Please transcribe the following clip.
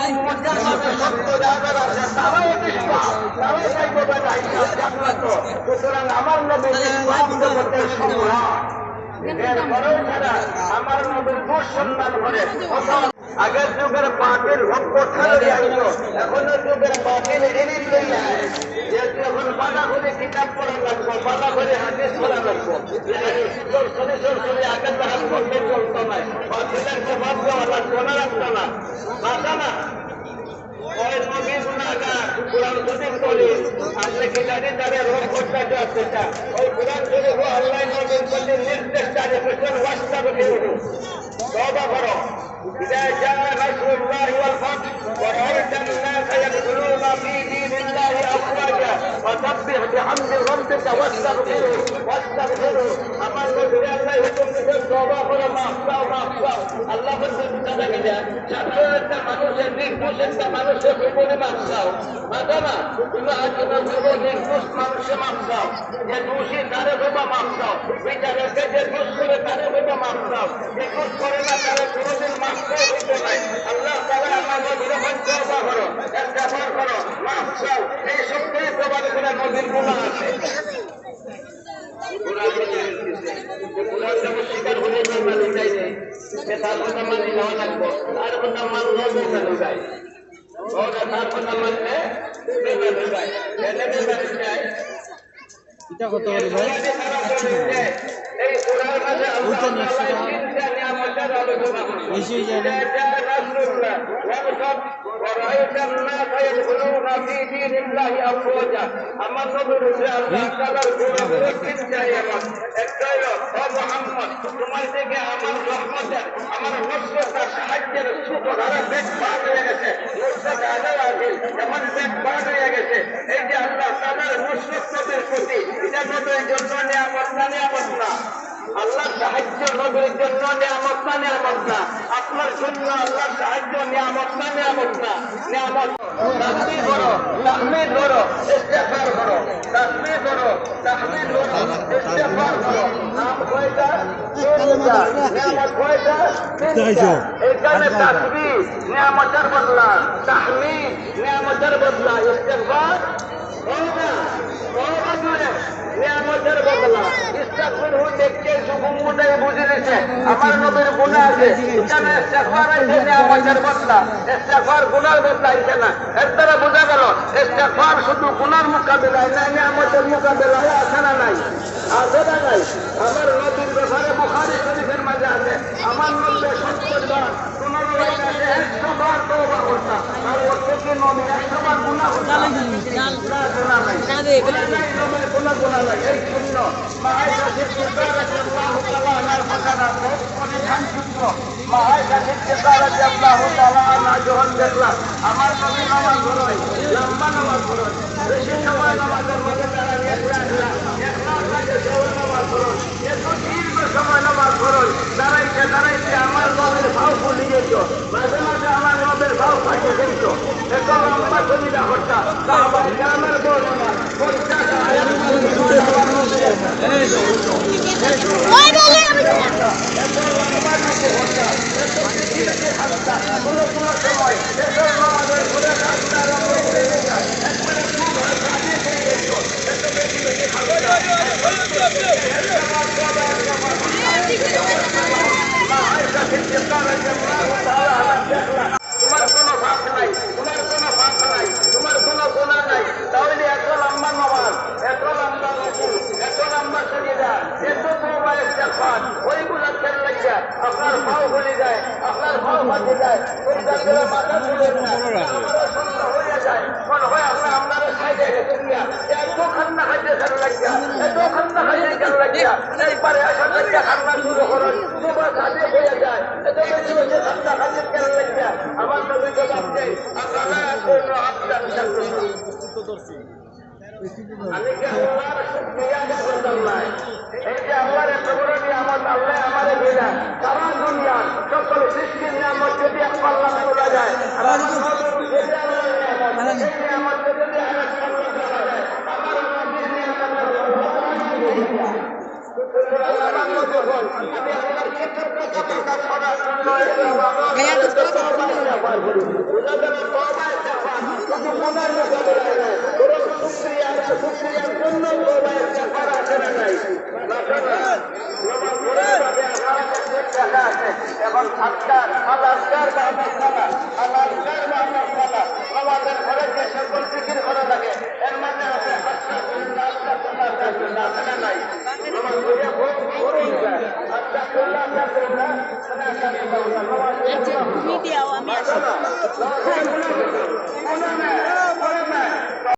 উম্মতের মাঝে সত্য যাদের আছে তারাও নিষ্পাপ, তারাও যাইবে না হিসাব জান্নাত। সুতরাং আমার নবী নিষ্পাপ জগতের সম্রাট, এরপরেও যারা আমার নবীর দুঃসন্ধান করে আগের যুগের পাখির কোথায় আইল, এখনের যুগের পাখির এড়িয়ে লইয়া যেহেতু এখন বাধা করে কিতাব পড়া লাগবো, বাধা করে হাদিস পড়া লাগবো, আগের তারা করতে চলতো না, পাখিদের জবাব দেওয়া লাগতো না, রাখতো না, বাধা না। ওই নবী গুনাহগার কোরআন শরীফ বলে আপনি কি জানেন যারা রোগ করতে যাচ্ছে ওই কোরআন শরীফ আল্লাহ নবীর প্রতি নির্দেশ জারি করেছেন, ওয়াস্তাগফিরু, তওবা করো। إذا جاء نصر الله والفتح ورأيت الناس يدخلون في دين الله أفواجا فسبح بحمد ربك واستغفره আমার নবী আল্লাহ হুকুম দিয়েছেন তওবা করো, মাফ চাও, মাফ চাও। আল্লাহ বলেন বুঝা গেছে সাধারণ একটা মানুষের নির্দোষ একটা মানুষের উপরে মাফ চাও, মাথা না তুমি আজীবন নির্দোষ মানুষের মাফ চাও, যে দোষী তারে বাবা মাফ চাও, বিচারকে যে দোষ করে তারে বাবা মাফ চাও, যে দোষ করে না তারে কোনোদিন মাফ করতে নাই। আল্লাহ তাআলা আমার নবীর তওবা করো, ইস্তিগফার করো, মাফ চাও, এই সবটাই প্রমাণ করে নবীর গুনাহ আছে। স্বীকার হলে মানি যাই নেই, তার কথা মানি নেওয়া লাগবো, তার কথা মানলে বেকার যায়, তার কথা মানলে বেকার যায়, যায় এটা কত হবে ভাই? এই কোরআনের মাঝে আল্লাহ তিনটা নিয়ামতের আলোচনা করেছেন। আমার নবীর আল্লাহ তাআলার তিনটা নিয়ামত, একটা হলো ও মুহাম্মদ তোমার থেকে আমার রহমতের আমার নসরতের সাহায্যের সুখধারা বেগ পার হয়ে গেছে, নসরত আদার আছে যেমন বেগ পার হয়ে গেছে। এই যে আল্লাহ তাআলার নসরত নবীর প্রতি, এটা নবীর জন্য নিয়ামত না, নিয়ামত না। আল্লাহর সাহায্য নবীর জন্য নিয়ামত না, নিয়ামত না। আপনার জন্য আল্লাহর সাহায্য নিয়ামত না, নিয়ামত না, নিয়ামত। তাসবিহ করো, তাহমিদ করো, ইস্তিগফার করো, তাসবিহ করো, তাহমিদ করো, ইস্তিগফার করো। নাম কয়টা? তিনটা। নিয়ামত কয়টা? তিনটা। এখানে তাসবিহ নিয়ামতের বদলা, তাহমিদ নিয়ামতের বদলা, ইস্তিগফার নিয়ামতের বদলা। ইস্তিগফার দেখে সুকুমটাই বুঝে নিছে আমার নবীর গুনাহ আছে, এখানে ইস্তিগফার আছে নিয়ামতের বদলা, ইস্তিগফার গুনার বদলা আছে না। এর দ্বারা বোঝা গেল ইস্তিগফার শুধু গুনার মোকাবিলায় না, নিয়ামতের মোকাবিলায় আছে না নাই? আছে না নাই? আমার নবীর ব্যাপারে বুখারী শরীফের মাঝে আছে আমার নবী 70 বার 15 লাইন আছে 100 বার তওবা করতা, আর ওর থেকে নবী 100 বার গুনাহ করতা না, গুনাহ নাই, গুনাহ গুনাহ নাই। এই শূন্য মাআইশা সিদ্দিকা রাদিয়াল্লাহু তাআলা আনহার ঘটনা অনেক সূত্র। মাআইশা সিদ্দিকা রাদিয়াল্লাহু তাআলা আনহা যখন দেখলাম আমার নবী নামাজ পড়ে, লম্বা নামাজ পড়ে, বেশি সময় নামাজের মধ্যে দাঁড়িয়ে থাকলা, একলাস লাগে সেও নামাজ পড়ে, এত দীর্ঘ সময় নামাজ পড়ে, দাঁড়াইতে দাঁড়াইতে আমার নবীর ভাব ভুলে যেত, মাঝে মাঝে আমার নবীর ভাব ফাটে যেত, এত লম্বা সুবিধা করতা। সাহাবায়ে কেরামের বর্ণনা 50 আয়াত তোমার কোনো ভাব নাই, তোমার কোনো ভাব নাই, তোমার কোনো গুনাহ নাই, তাহলে এত লম্বা নামাজ, এত লম্বা রুকু, এত লম্বা সুবিধা, এত তওবা ইস্তিগফার, ওইগুলা খেয়াল রাখিয়া আপনার ভাও ভুলে যায়, আপনার ভাও ফাটে যায়, ওই জায়গায় মাথা তুলে না, আমার সন্দেহ হয়ে যায়, মনে হয় আমরা আপনারা সাইডে গেছে গিয়া, এত খান্না খাইতে খেয়াল রাখিয়া, এত খান্না খাইতে খেয়াল রাখিয়া, একবারে আসা থেকে খান্না শুরু করুন, তোমার কাজে হয়ে যায়, এত বেশি বেশি খান্না খাইতে খেয়াল রাখিয়া আমার নবী জবাব দেয়, আপনারা কোনো আপনার আমি কি আল্লাহর শুকরিয়া আদায় করতাম না? এই যে আল্লাহর এত বড় নিয়ামত আল্লাহ আমারে দিলেন, সারা দুনিয়ার সকল সৃষ্টির নিয়ামত যদি এক পাল্লা তোলা যায়, আর আমার নবীর যদি আল্লাহর নিয়ামত, এই নিয়ামত যদি আরেক পাল্লা তোলা যায়, আমার নবীর নিয়ামত আমি আল্লাহর কৃতজ্ঞতা প্রকাশ করার জন্য গুনার মোকাবেলা না, বরং শুকরিয়ার জন্য ইস্তেগফার আছে না নাই? নামাজ পড়ার বাদে আমার কাছে দেখা আছে। এখন আজকার আলাস্কার বা মাসালা আলাস্কার বা মাসালা নামাজের ঘরে যে সকল জিকির করা লাগে এর মানে আছে আস্তাগফিরুল্লাহ আস্তাগফিরুল্লাহ আস্তাগফিরুল্লাহ আছে না নাই? নামাজ পড়ে পড়ুন আস্তাগফিরুল্লাহ আস্তাগফিরুল্লাহ আস্তাগফিরুল্লাহ নামাজ আচ্ছা, তুমি দিও আমি আসি। গুনাহ না